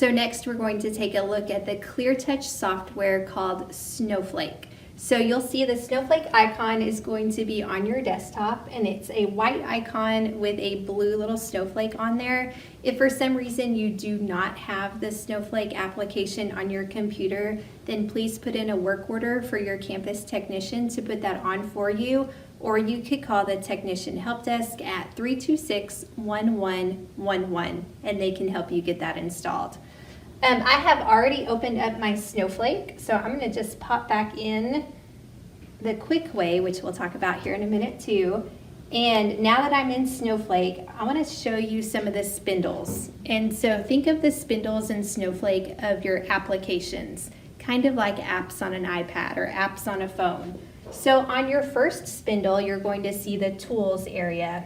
So next we're going to take a look at the Cleartouch software called Snowflake. So you'll see the Snowflake icon is going to be on your desktop, and it's a white icon with a blue little snowflake on there. If for some reason you do not have the Snowflake application on your computer, then please put in a work order for your campus technician to put that on for you, or you could call the technician help desk at 326-1111 and they can help you get that installed. I have already opened up my Snowflake, so I'm going to just pop back in the quick way, which we'll talk about here in a minute too. And now that I'm in Snowflake, I want to show you some of the spindles. And so think of the spindles in Snowflake of your applications, kind of like apps on an iPad or apps on a phone. So on your first spindle, you're going to see the Tools area.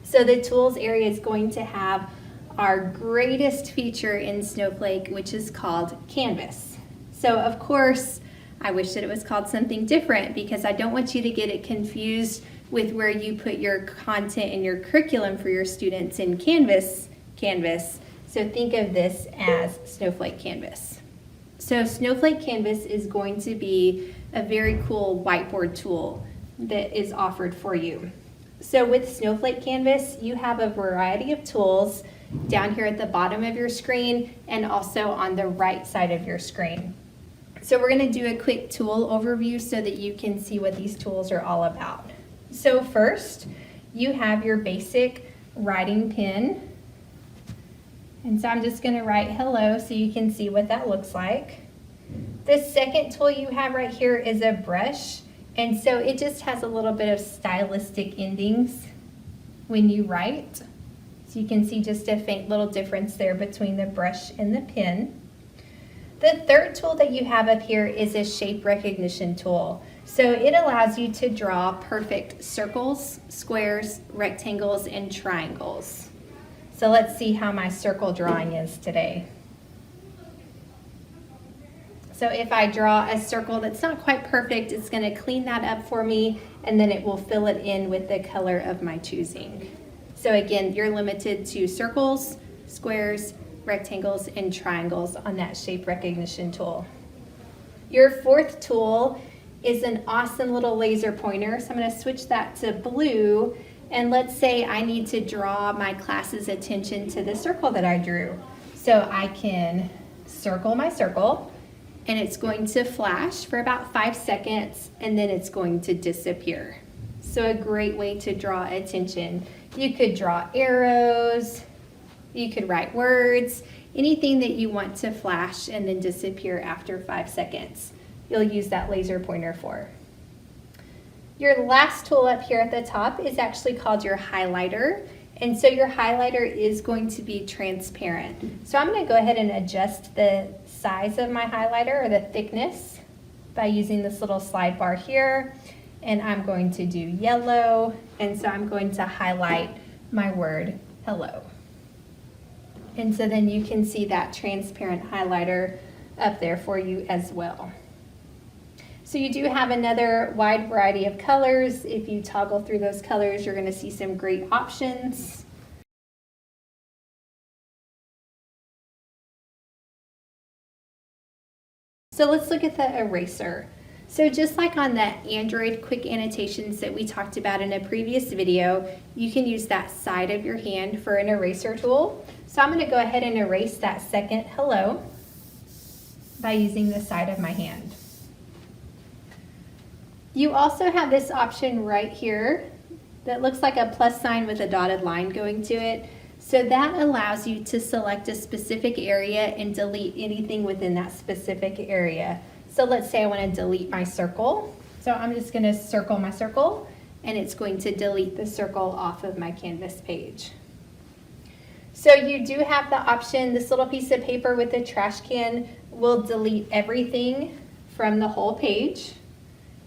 So the Tools area is going to have our greatest feature in Snowflake, which is called Canvas. So of course, I wish that it was called something different because I don't want you to get it confused with where you put your content and your curriculum for your students in Canvas. So think of this as Snowflake Canvas. So Snowflake Canvas is going to be a very cool whiteboard tool that is offered for you. So with Snowflake Canvas, you have a variety of tools down here at the bottom of your screen and also on the right side of your screen. So we're going to do a quick tool overview so that you can see what these tools are all about. So first, you have your basic writing pen. And so I'm just going to write hello so you can see what that looks like. The second tool you have right here is a brush. And so it just has a little bit of stylistic endings when you write. So you can see just a faint little difference there between the brush and the pen. The third tool that you have up here is a shape recognition tool. So it allows you to draw perfect circles, squares, rectangles, and triangles. So let's see how my circle drawing is today. So if I draw a circle that's not quite perfect, it's going to clean that up for me, and then it will fill it in with the color of my choosing. So again, you're limited to circles, squares, rectangles, and triangles on that shape recognition tool. Your fourth tool is an awesome little laser pointer. So I'm going to switch that to blue, and let's say I need to draw my class's attention to the circle that I drew. So I can circle my circle, and it's going to flash for about 5 seconds, and then it's going to disappear. So a great way to draw attention. You could draw arrows, you could write words, anything that you want to flash and then disappear after 5 seconds. You'll use that laser pointer for. Your last tool up here at the top is actually called your highlighter. And so your highlighter is going to be transparent. So I'm going to go ahead and adjust the size of my highlighter or the thickness by using this little slide bar here. And I'm going to do yellow. And so I'm going to highlight my word hello. And so then you can see that transparent highlighter up there for you as well. So you do have another wide variety of colors. If you toggle through those colors, you're going to see some great options. So let's look at the eraser. So just like on the Android quick annotations that we talked about in a previous video, you can use that side of your hand for an eraser tool. So I'm going to go ahead and erase that second hello by using the side of my hand. You also have this option right here that looks like a plus sign with a dotted line going to it. So that allows you to select a specific area and delete anything within that specific area. So let's say I want to delete my circle. So I'm just going to circle my circle, and it's going to delete the circle off of my Canvas page. So you do have the option, this little piece of paper with the trash can will delete everything from the whole page,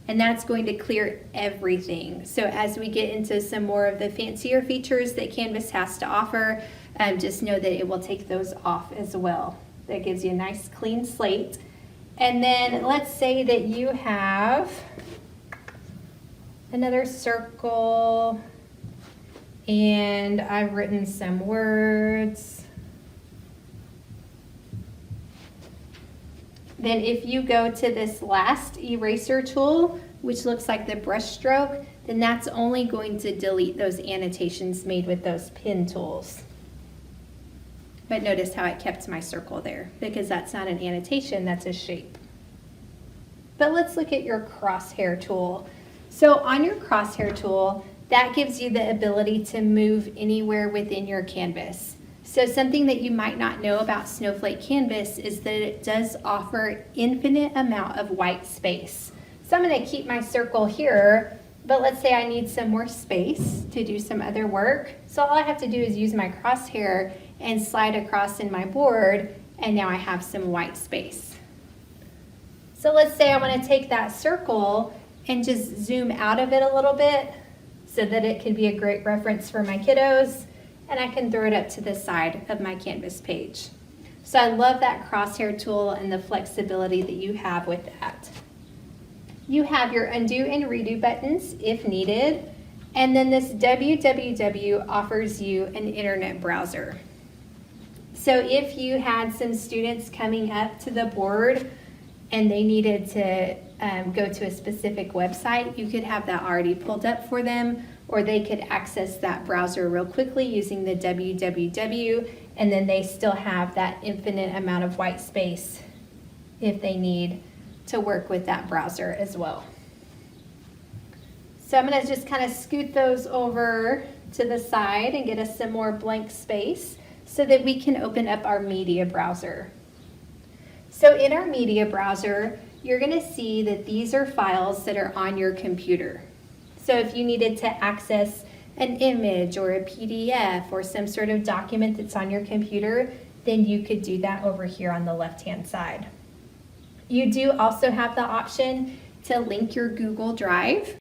and that's going to clear everything. So as we get into some more of the fancier features that Canvas has to offer, just know that it will take those off as well. That gives you a nice clean slate. And then let's say that you have another circle and I've written some words. then if you go to this last eraser tool, which looks like the brush stroke, then that's only going to delete those annotations made with those pen tools. But notice how it kept my circle there, because that's not an annotation, that's a shape. But let's look at your Crosshair tool. So on your Crosshair tool, that gives you the ability to move anywhere within your canvas. So something that you might not know about Snowflake Canvas is that it does offer infinite amount of white space. So I'm going to keep my circle here, but let's say I need some more space to do some other work. So all I have to do is use my crosshair and slide across in my board, and now I have some white space. So let's say I want to take that circle and just zoom out of it a little bit so that it can be a great reference for my kiddos, and I can throw it up to the side of my Canvas page. So I love that Crosshair tool and the flexibility that you have with that. You have your undo and redo buttons if needed, and then this www offers you an internet browser. So if you had some students coming up to the board and they needed to go to a specific website, you could have that already pulled up for them, or they could access that browser real quickly using the www, and then they still have that infinite amount of white space if they need to work with that browser as well. So I'm going to just kind of scoot those over to the side and get us some more blank space so that we can open up our media browser. So in our media browser, you're going to see that these are files that are on your computer. So if you needed to access an image or a PDF or some sort of document that's on your computer, then you could do that over here on the left-hand side. You do also have the option to link your Google Drive.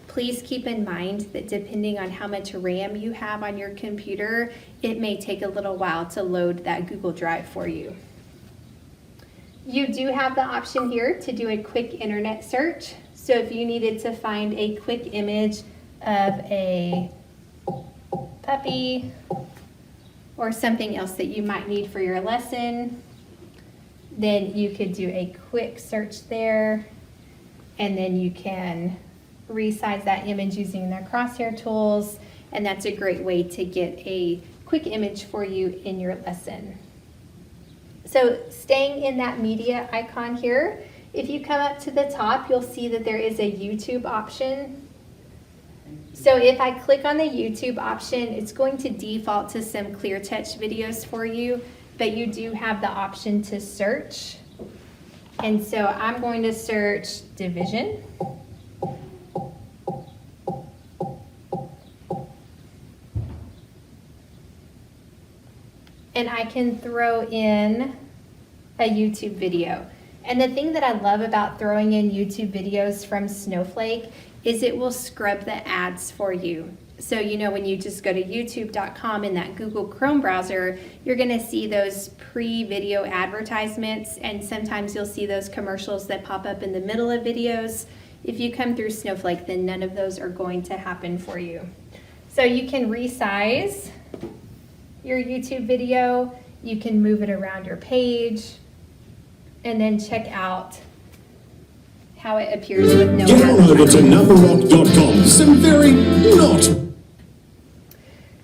Please keep in mind that depending on how much RAM you have on your computer, it may take a little while to load that Google Drive for you. You do have the option here to do a quick internet search. So if you needed to find a quick image of a puppy or something else that you might need for your lesson, then you could do a quick search there, and then you can resize that image using the Crosshair tools, and that's a great way to get a quick image for you in your lesson. So staying in that media icon here, if you come up to the top, you'll see that there is a YouTube option. So if I click on the YouTube option, it's going to default to some Cleartouch videos for you, but you do have the option to search. And so I'm going to search division. And I can throw in a YouTube video. And the thing that I love about throwing in YouTube videos from Snowflake is it will scrub the ads for you. So you know, when you just go to youtube.com in that Google Chrome browser, you're gonna see those pre-video advertisements, and sometimes you'll see those commercials that pop up in the middle of videos. If you come through Snowflake, then none of those are going to happen for you. So you can resize your YouTube video, you can move it around your page, and then check out how it appears with no Get on over to numberrock.com. Some very not.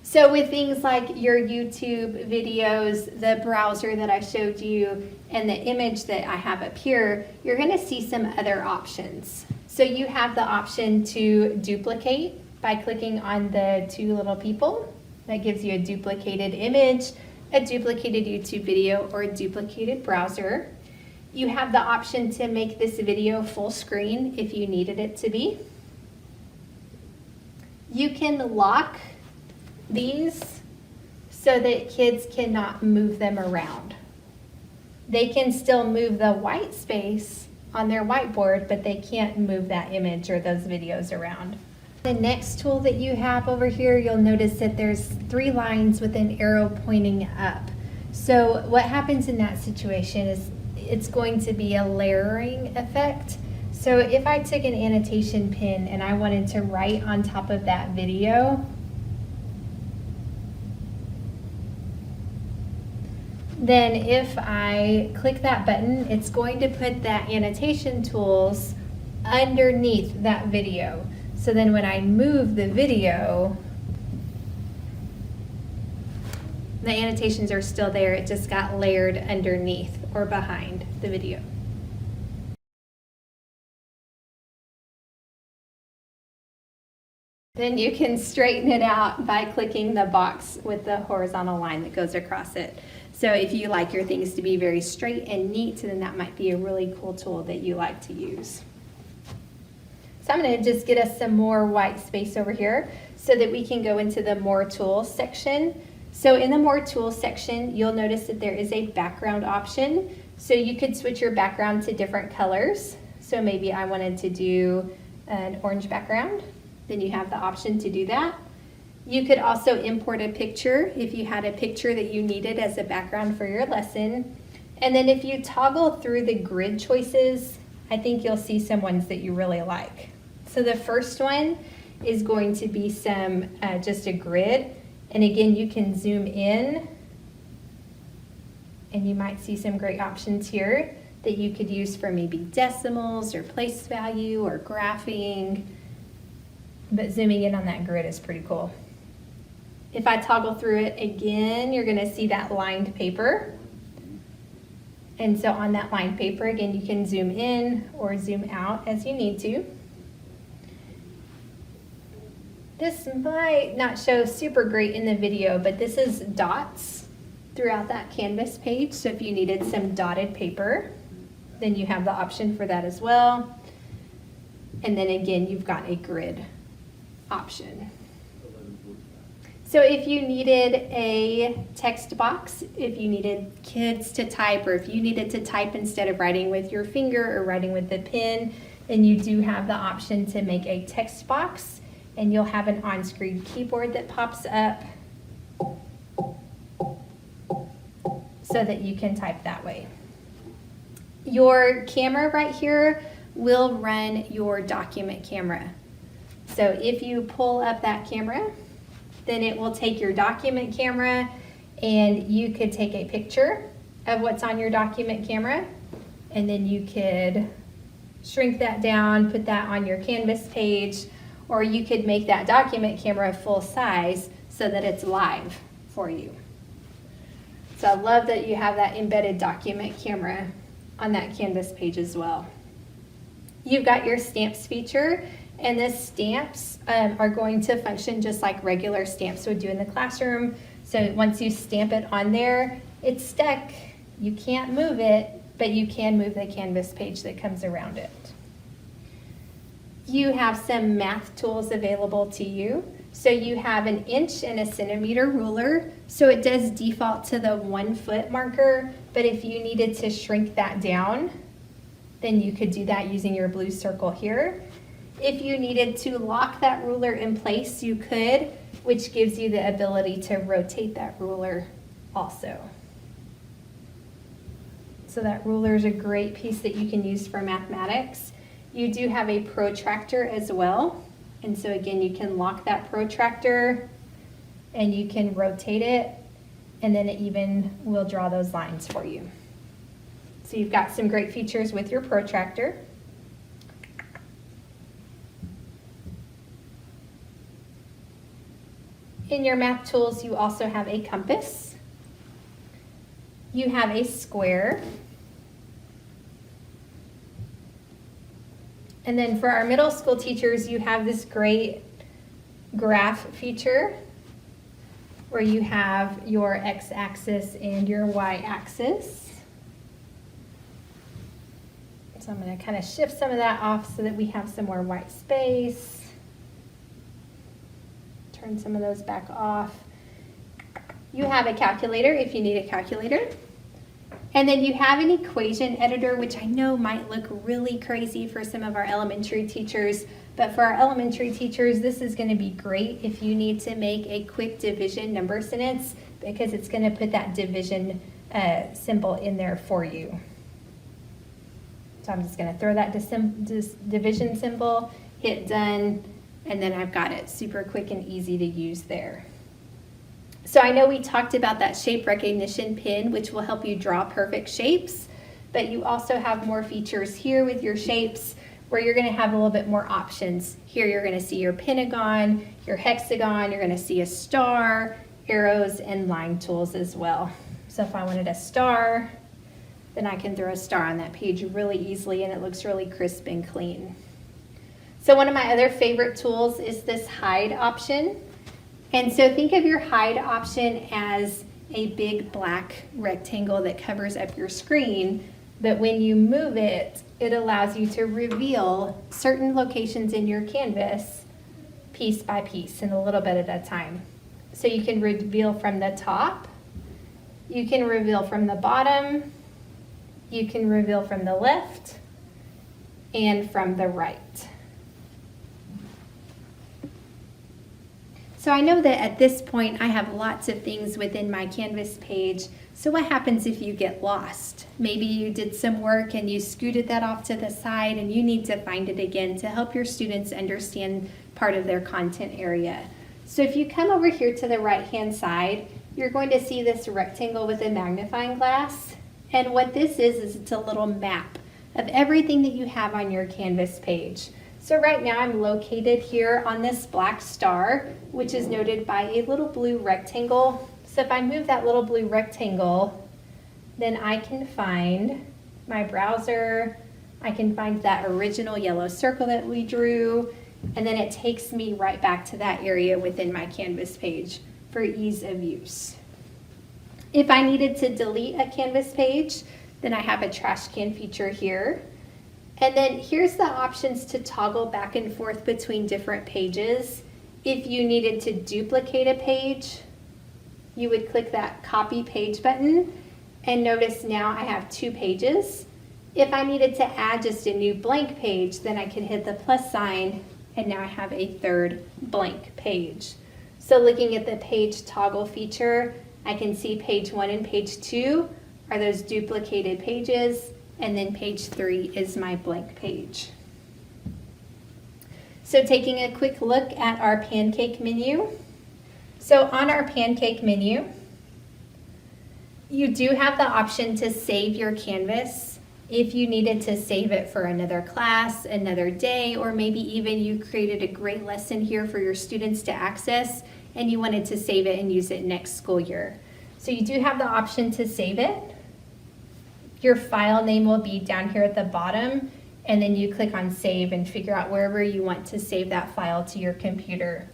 So with things like your YouTube videos, the browser that I showed you, and the image that I have up here, you're going to see some other options. So you have the option to duplicate by clicking on the two little people. That gives you a duplicated image, a duplicated YouTube video, or a duplicated browser. You have the option to make this video full screen if you needed it to be. You can lock these so that kids cannot move them around. They can still move the white space on their whiteboard, but they can't move that image or those videos around. The next tool that you have over here, you'll notice that there's 3 lines with an arrow pointing up. So what happens in that situation is it's going to be a layering effect. So if I took an annotation pin and I wanted to write on top of that video, then if I click that button, it's going to put that annotation tools underneath that video. So then when I move the video, the annotations are still there, it just got layered underneath or behind the video. Then you can straighten it out by clicking the box with the horizontal line that goes across it. So if you like your things to be very straight and neat, then that might be a really cool tool that you like to use. So I'm going to just get us some more white space over here so that we can go into the More Tools section. So in the More Tools section, you'll notice that there is a background option. So you could switch your background to different colors. So maybe I wanted to do an orange background. Then you have the option to do that. You could also import a picture if you had a picture that you needed as a background for your lesson. And then if you toggle through the grid choices, I think you'll see some ones that you really like. So the first one is going to be some just a grid. And again, you can zoom in and you might see some great options here that you could use for maybe decimals or place value or graphing. But zooming in on that grid is pretty cool. If I toggle through it again, you're going to see that lined paper. And so on that lined paper, again, you can zoom in or zoom out as you need to. This might not show super great in the video, but this is dots throughout that Canvas page. So if you needed some dotted paper, then you have the option for that as well. And then again, you've got a grid option. So if you needed a text box, if you needed kids to type, or if you needed to type instead of writing with your finger or writing with the pen, then you do have the option to make a text box, and you'll have an on-screen keyboard that pops up so that you can type that way. Your camera right here will run your document camera. So if you pull up that camera, then it will take your document camera and you could take a picture of what's on your document camera, and then you could shrink that down, put that on your Canvas page, or you could make that document camera full size so that it's live for you. So I love that you have that embedded document camera on that Canvas page as well. You've got your stamps feature, and the stamps are going to function just like regular stamps would do in the classroom. So once you stamp it on there, it's stuck. You can't move it, but you can move the Canvas page that comes around it. You have some math tools available to you. So you have an inch and a centimeter ruler. So it does default to the 1 foot marker, but if you needed to shrink that down, then you could do that using your blue circle here. If you needed to lock that ruler in place, you could, which gives you the ability to rotate that ruler also. So that ruler is a great piece that you can use for mathematics. You do have a protractor as well. And so again, you can lock that protractor and you can rotate it, and then it even will draw those lines for you. So you've got some great features with your protractor. In your math tools, you also have a compass. You have a square. And then for our middle school teachers, you have this great graph feature where you have your x-axis and your y-axis. So I'm going to kind of shift some of that off so that we have some more white space. Turn some of those back off. You have a calculator if you need a calculator. And then you have an equation editor, which I know might look really crazy for some of our elementary teachers, but for our elementary teachers, this is going to be great if you need to make a quick division number sentence, because it's going to put that division symbol in there for you. So I'm just going to throw that division symbol, hit done, and then I've got it super quick and easy to use there. So I know we talked about that shape recognition pin, which will help you draw perfect shapes, but you also have more features here with your shapes where you're going to have a little bit more options. Here you're going to see your pentagon, your hexagon, you're going to see a star, arrows, and line tools as well. So if I wanted a star, then I can throw a star on that page really easily and it looks really crisp and clean. So one of my other favorite tools is this hide option. And so think of your hide option as a big black rectangle that covers up your screen, but when you move it, it allows you to reveal certain locations in your canvas piece by piece and a little bit at a time. So you can reveal from the top, you can reveal from the bottom, you can reveal from the left, and from the right. So I know that at this point I have lots of things within my Canvas page. So what happens if you get lost? Maybe you did some work and you scooted that off to the side and you need to find it again to help your students understand part of their content area. So if you come over here to the right-hand side, you're going to see this rectangle with a magnifying glass. And what this is it's a little map of everything that you have on your Canvas page. So right now I'm located here on this black star, which is noted by a little blue rectangle. So if I move that little blue rectangle, then I can find my browser, I can find that original yellow circle that we drew, and then it takes me right back to that area within my Canvas page for ease of use. If I needed to delete a Canvas page, then I have a trash can feature here. And then here's the options to toggle back and forth between different pages. If you needed to duplicate a page, you would click that copy page button and notice now I have 2 pages. If I needed to add just a new blank page, then I can hit the plus sign and now I have a 3rd blank page. So looking at the page toggle feature, I can see page 1 and page 2 are those duplicated pages, and then page 3 is my blank page. So taking a quick look at our Pancake menu. So on our Pancake menu, you do have the option to save your Canvas if you needed to save it for another class, another day, or maybe even you created a great lesson here for your students to access and you wanted to save it and use it next school year. So you do have the option to save it. Your file name will be down here at the bottom, and then you click on save and figure out wherever you want to save that file to your computer.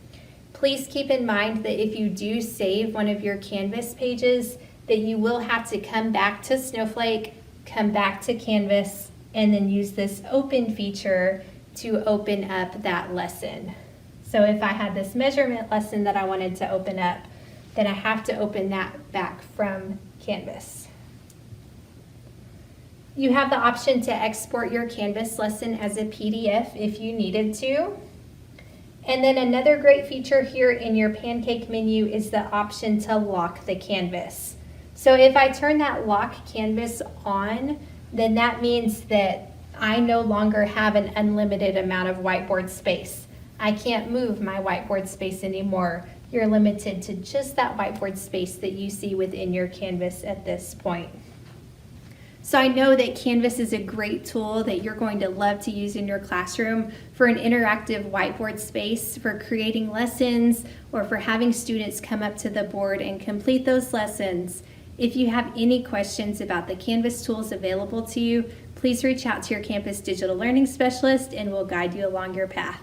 Please keep in mind that if you do save one of your Canvas pages, that you will have to come back to Snowflake, come back to Canvas, and then use this open feature to open up that lesson. So if I had this measurement lesson that I wanted to open up, then I have to open that back from Canvas. You have the option to export your Canvas lesson as a PDF if you needed to. And then another great feature here in your Pancake menu is the option to lock the canvas. So if I turn that lock canvas on, then that means that I no longer have an unlimited amount of whiteboard space. I can't move my whiteboard space anymore. You're limited to just that whiteboard space that you see within your Canvas at this point. So I know that Canvas is a great tool that you're going to love to use in your classroom for an interactive whiteboard space, for creating lessons, or for having students come up to the board and complete those lessons. If you have any questions about the Canvas tools available to you, please reach out to your campus digital learning specialist and we'll guide you along your path.